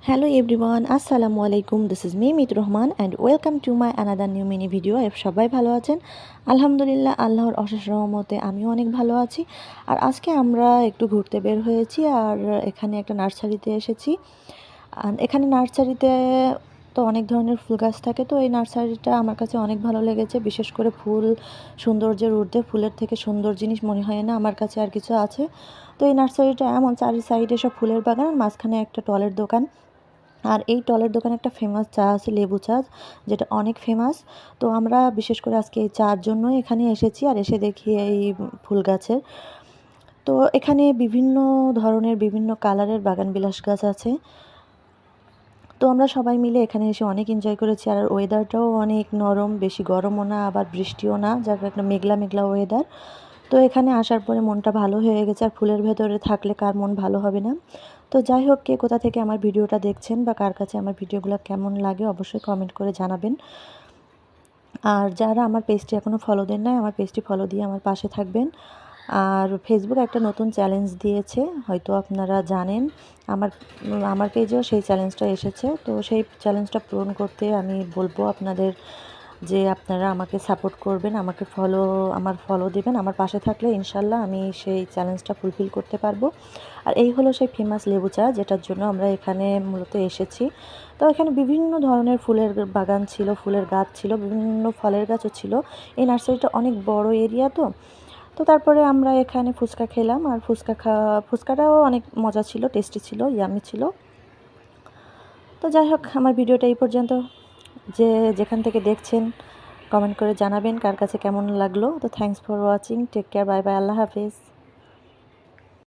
Hello everyone, Assalamu alaikum. This is me Mit Rahman and welcome to my another new mini video. সবাই ভালো আছেন? আলহামদুলিল্লাহ, আল্লাহর অশেষ রহমতে আমিও অনেক ভালো আছি। আর আজকে আমরা একটু ঘুরতে বের হয়েছি আর এখানে একটা নার্সারিতে এসেছি। আর এখানে নার্সারিতে তো অনেক ধরনের ফুল গাছ থাকে, তো এই নার্সারিটা আমার কাছে অনেক ভালো লেগেছে। বিশেষ করে ফুল সৌন্দর্যের ঊর্ধ্বে ফুলের থেকে সুন্দর জিনিস মনে হয় না আমার কাছে আর কিছু আছে। তো এই নার্সারিটা এমন, চারি সাইডে সব ফুলের বাগান আর মাঝখানে একটা টলের দোকান। আর এই টলের দোকানে একটা ফেমাস চা আছে, লেবু চা, যেটা অনেক ফেমাস। তো আমরা বিশেষ করে আজকে এই চার জন্যই এখানে এসেছি আর এসে দেখি এই ফুল গাছের। তো এখানে বিভিন্ন ধরনের বিভিন্ন কালারের বাগানবিলাস গাছ আছে। তো আমরা সবাই মিলে এখানে এসে অনেক এনজয় করেছি। আর ওয়েদারটাও অনেক নরম, বেশি গরমও না আবার বৃষ্টিও না, যার একটা মেঘলা মেঘলা ওয়েদার। তো এখানে আসার পরে মনটা ভালো হয়ে গেছে। আর ফুলের ভেতরে থাকলে কার মন ভালো হবে না। তো যাই হোক, কে কোথা থেকে আমার ভিডিওটা দেখছেন বা কার কাছে আমার ভিডিওগুলো কেমন লাগে অবশ্যই কমেন্ট করে জানাবেন। আর যারা আমার পেজটি এখনও ফলো দেন নাই, আমার পেজটি ফলো দিয়ে আমার পাশে থাকবেন। আর ফেসবুক একটা নতুন চ্যালেঞ্জ দিয়েছে, হয়তো আপনারা জানেন। আমার আমার পেজেও সেই চ্যালেঞ্জটা এসেছে। তো সেই চ্যালেঞ্জটা পূরণ করতে আমি বলবো আপনাদের যে আপনারা আমাকে সাপোর্ট করবেন, আমাকে আমার ফলো দেবেন। আমার পাশে থাকলে ইনশাল্লাহ আমি সেই চ্যালেঞ্জটা ফুলফিল করতে পারবো। আর এই হলো সেই ফেমাস লেবু চা, যেটার জন্য আমরা এখানে মূলত এসেছি। তো এখানে বিভিন্ন ধরনের ফুলের বাগান ছিল, ফুলের গাছ ছিল, বিভিন্ন ফলের গাছও ছিল। এই নার্সারিটা অনেক বড় এরিয়া। তো তারপরে আমরা এখানে ফুচকা খেলাম। আর ফুচকাটাও অনেক মজা ছিল, টেস্টি ছিল, ইয়ামি ছিল। তো যাই হোক, আমার ভিডিওটা এই পর্যন্ত। যেখান থেকে দেখছেন কমেন্ট করে জানাবেন কার কাছে কেমন লাগলো। তো thanks for watching, take care, bye bye, আল্লাহ হাফিজ।